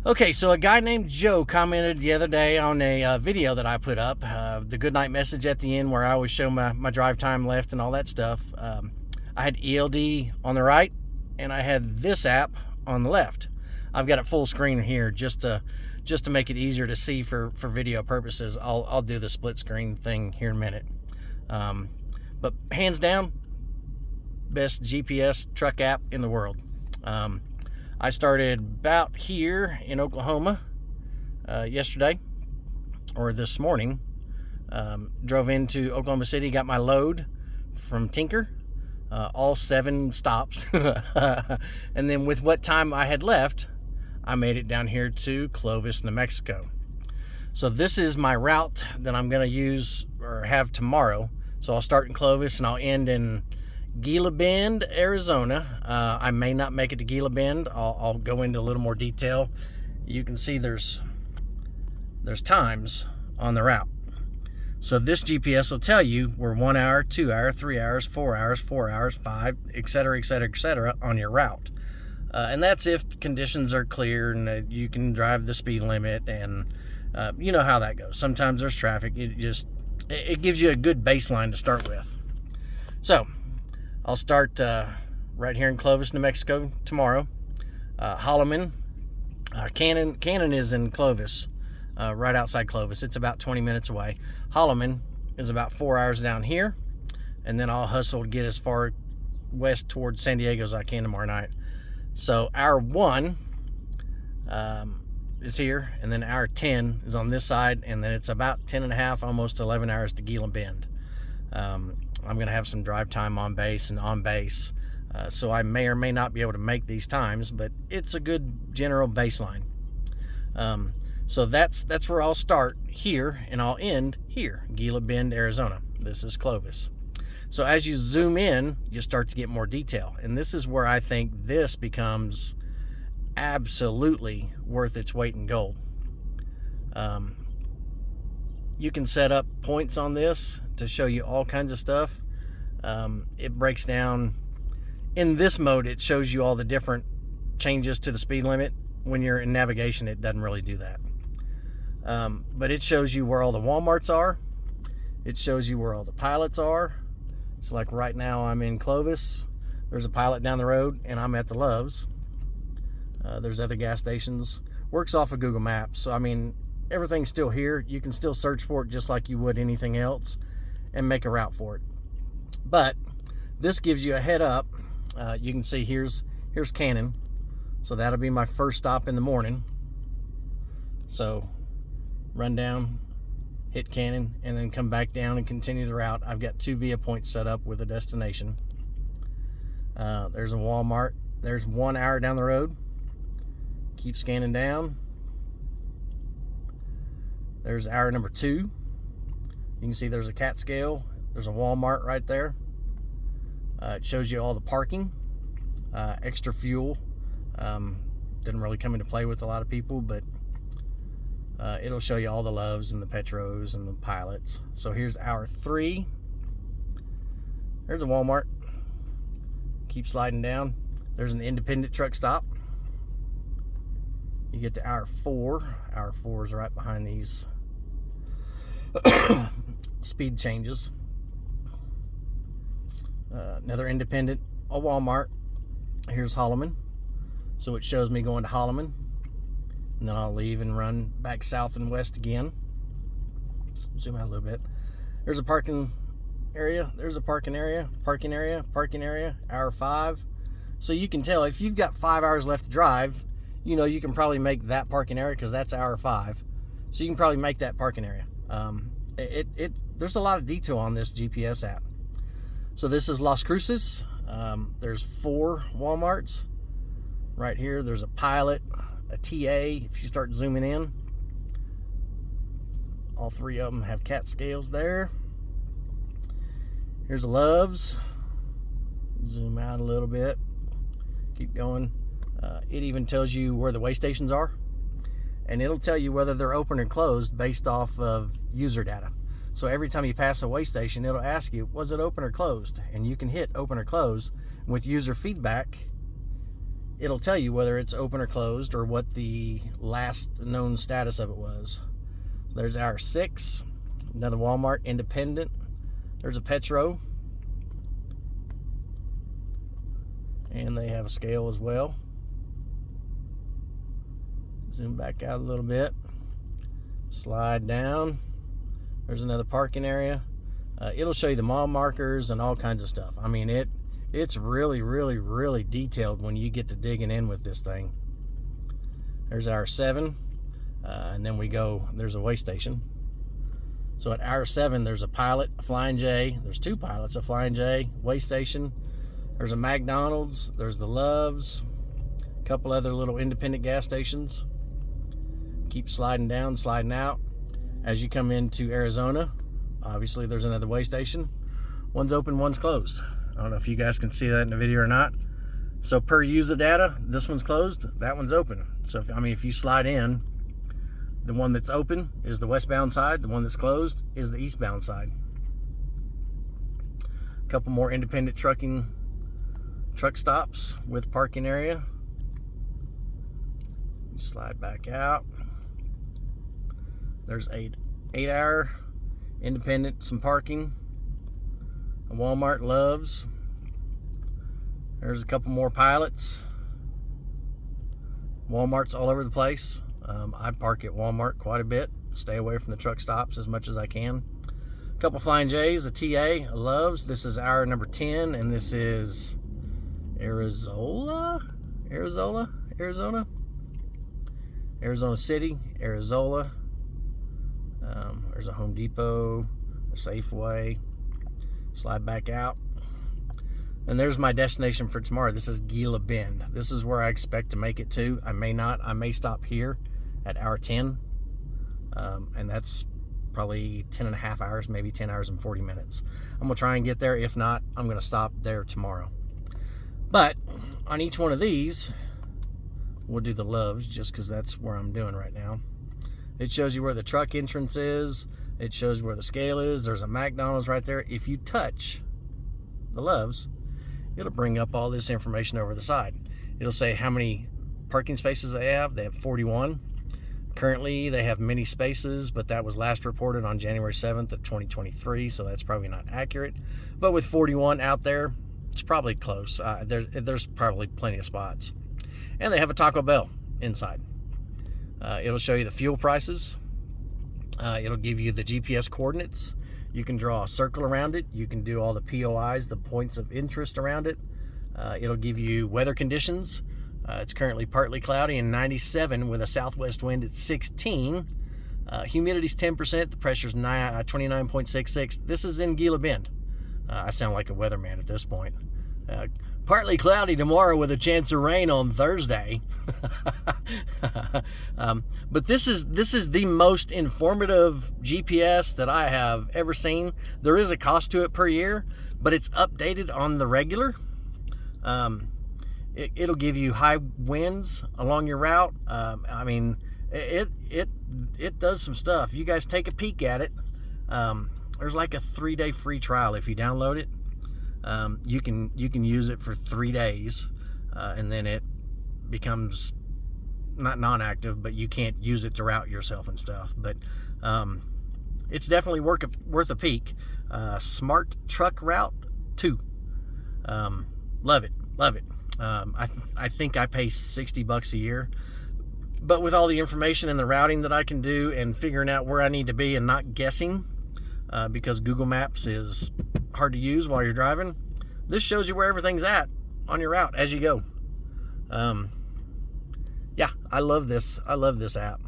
Okay, so a guy named Joe commented the other day on a video that I put up, the goodnight message at the end where I always show my drive time left and all that stuff. I had ELD on the right, and I had this app on the left. I've got it full screen here just to make it easier to see for video purposes. I'll do the split screen thing here in a minute. But hands down, best GPS truck app in the world. I started about here in Oklahoma yesterday, or this morning. Drove into Oklahoma City, got my load from Tinker, all 7 stops. And then with what time I had left, I made it down here to Clovis, New Mexico. So this is my route that I'm going to use or have tomorrow. So I'll start in Clovis and I'll end in Gila Bend, Arizona. I may not make it to Gila Bend. I'll go into a little more detail. You can see there's times on the route. So this GPS will tell you we're 1 hour, 2 hour, 3 hours, 4 hours, 4 hours, 5, etc., etc., etc. on your route. And that's if conditions are clear and that you can drive the speed lit, and you know how that goes. Sometimes there's traffic. It gives you a good baseline to start with. So I'll start right here in Clovis, New Mexico tomorrow. Holloman, Cannon is in Clovis, right outside Clovis. It's about 20 minutes away. Holloman is about 4 hours down here, and then I'll hustle to get as far west towards San Diego as I can tomorrow night. So hour 1 is here, and then hour 10 is on this side, and then it's about 10 and a half, almost 11 hours to Gila Bend. I'm going to have some drive time on base and on base, so I may or may not be able to make these times, but it's a good general baseline. So that's where I'll start here, and I'll end here, Gila Bend, Arizona. This is Clovis. So as you zoom in, you start to get more detail, and this is where I think this becomes absolutely worth its weight in gold. You can set up points on this to show you all kinds of stuff. It breaks down in this mode. It shows you all the different changes to the speed limit. When you're in navigation, it doesn't really do that. But it shows you where all the Walmarts are. It shows you where all the pilots are. So like right now I'm in Clovis. There's a pilot down the road, and I'm at the Loves. There's other gas stations. Works off of Google Maps. So I mean, everything's still here. You can still search for it just like you would anything else and make a route for it. But this gives you a head up. You can see here's Cannon. So that'll be my first stop in the morning. So run down, hit Cannon, and then come back down and continue the route. I've got 2 via points set up with a destination. There's a Walmart. There's 1 hour down the road. Keep scanning down. There's hour number 2. You can see there's a cat scale. There's a Walmart right there. It shows you all the parking, extra fuel. Didn't really come into play with a lot of people, but it'll show you all the Loves and the Petros and the pilots. So here's hour 3. There's a Walmart. Keep sliding down. There's an independent truck stop. You get to hour 4. Hour 4 is right behind these speed changes. Another independent, a Walmart. Here's Holloman. So it shows me going to Holloman, and then I'll leave and run back south and west again. Zoom out a little bit. There's a parking area. There's a parking area. Parking area. Parking area. Hour 5. So you can tell if you've got 5 hours left to drive, you know you can probably make that parking area because that's hour 5. So you can probably make that parking area. There's a lot of detail on this GPS app. So this is Las Cruces. There's 4 Walmarts. Right here, there's a Pilot, a TA. If you start zooming in, all 3 of them have cat scales there. Here's a Loves. Zoom out a little bit. Keep going. It even tells you where the way stations are, and it'll tell you whether they're open or closed based off of user data. So every time you pass a way station, it'll ask you, was it open or closed? And you can hit open or close. With user feedback, it'll tell you whether it's open or closed or what the last known status of it was. So there's hour 6, another Walmart independent. There's a Petro, and they have a scale as well. Zoom back out a little bit, slide down. There's another parking area. It'll show you the mile markers and all kinds of stuff. I mean, it's really, really, really detailed when you get to digging in with this thing. There's hour 7, and then we go, there's a way station. So at hour 7, there's a Pilot, a Flying J. There's 2 Pilots, a Flying J, way station. There's a McDonald's, there's the Loves, a couple other little independent gas stations. Keep sliding down, sliding out. As you come into Arizona, obviously there's another way station. One's open, one's closed. I don't know if you guys can see that in the video or not. So per user data, this one's closed, that one's open. So if you slide in, the one that's open is the westbound side, the one that's closed is the eastbound side. A couple more independent truck stops with parking area. You slide back out. There's 8-hour independent, some parking. A Walmart, Loves. There's a couple more Pilots. Walmart's all over the place. I park at Walmart quite a bit. Stay away from the truck stops as much as I can. A couple Flying J's, a TA, a Loves. This is hour number 10, and this is Arizona City, Arizona. There's a Home Depot, a Safeway. Slide back out. And there's my destination for tomorrow. This is Gila Bend. This is where I expect to make it to. I may not. I may stop here at hour 10. And that's probably 10 and a half hours, maybe 10 hours and 40 minutes. I'm going to try and get there. If not, I'm going to stop there tomorrow. But on each one of these, we'll do the Loves just because that's where I'm doing right now. It shows you where the truck entrance is. It shows where the scale is. There's a McDonald's right there. If you touch the Loves, it'll bring up all this information over the side. It'll say how many parking spaces they have. They have 41. Currently, they have many spaces, but that was last reported on January 7th of 2023, so that's probably not accurate. But with 41 out there, it's probably close. There's probably plenty of spots. And they have a Taco Bell inside. It'll show you the fuel prices. It'll give you the GPS coordinates. You can draw a circle around it. You can do all the POIs, the points of interest around it. It'll give you weather conditions. It's currently partly cloudy and 97 with a southwest wind at 16. Humidity's 10%. The pressure's 29.66. This is in Gila Bend. I sound like a weatherman at this point. Partly cloudy tomorrow with a chance of rain on Thursday. But this is the most informative GPS that I have ever seen. There is a cost to it per year, but it's updated on the regular. It'll give you high winds along your route. I mean, it does some stuff. You guys take a peek at it. There's like a 3-day free trial if you download it. You can use it for 3 days, and then it becomes not non-active, but you can't use it to route yourself and stuff. But it's definitely worth a peek. Smart Truck Route 2. Love it. I think I pay $60 a year, but with all the information and the routing that I can do and figuring out where I need to be and not guessing, because Google Maps is hard to use while you're driving, this shows you where everything's at on your route as you go. Yeah, I love this app.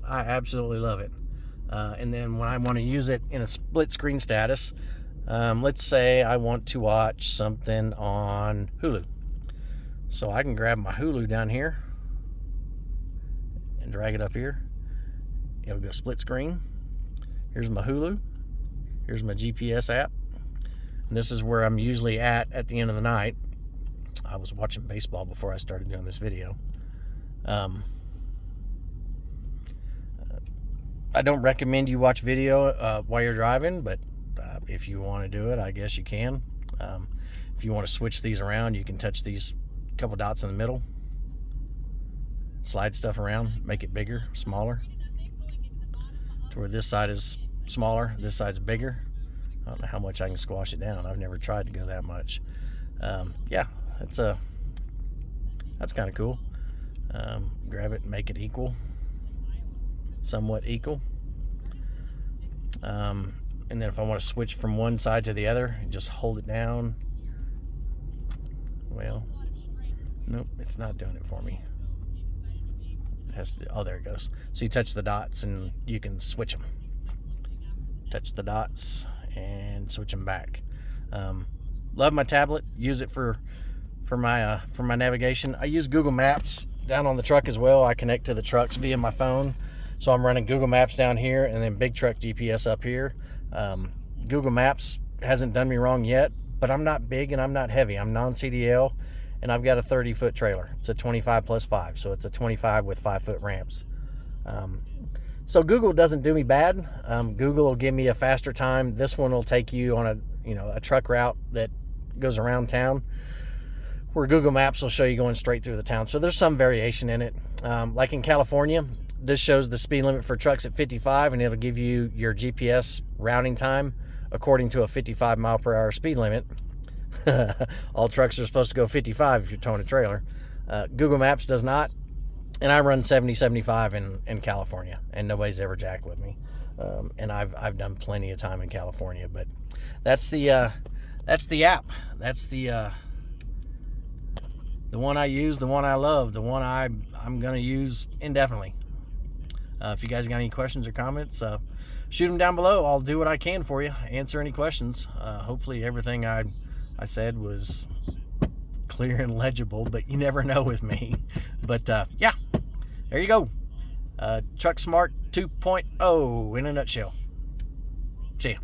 I absolutely love it. And then when I want to use it in a split screen status, let's say I want to watch something on Hulu. So I can grab my Hulu down here and drag it up here. It'll go split screen. Here's my Hulu. Here's my GPS app. And this is where I'm usually at the end of the night. I was watching baseball before I started doing this video. I don't recommend you watch video while you're driving, but if you want to do it, I guess you can. If you want to switch these around, you can touch these couple dots in the middle. slide stuff around, make it bigger, smaller, to where this side is smaller, this side's bigger. I don't know how much I can squash it down. I've never tried to go that much. Yeah, that's kind of cool. Grab it, make it equal, somewhat equal. And then if I want to switch from one side to the other, just hold it down. Well, nope, it's not doing it for me. It has to, oh, there it goes. So you touch the dots and you can switch them. Touch the dots and switch them back. Love my tablet. Use it for my navigation. I use Google Maps down on the truck as well. I connect to the trucks via my phone, so I'm running Google Maps down here and then big truck GPS up here. Google Maps hasn't done me wrong yet, but I'm not big and I'm not heavy. I'm non-CDL and I've got a 30-foot trailer. It's a 25 plus 5, so it's a 25 with 5-foot ramps. So Google doesn't do me bad. Google will give me a faster time. This one will take you on a truck route that goes around town, where Google Maps will show you going straight through the town. So there's some variation in it. Like in California, this shows the speed limit for trucks at 55, and it'll give you your GPS routing time according to a 55 mile per hour speed limit. All trucks are supposed to go 55 if you're towing a trailer. Google Maps does not. And I run 70, 75 in California, and nobody's ever jacked with me. And I've done plenty of time in California, but that's the app. That's the one I use, the one I love, the one I'm gonna use indefinitely. If you guys got any questions or comments, shoot them down below. I'll do what I can for you, answer any questions. Hopefully everything I said was clear and legible, but you never know with me. But yeah, there you go. Truck Smart 2.0 in a nutshell. See ya.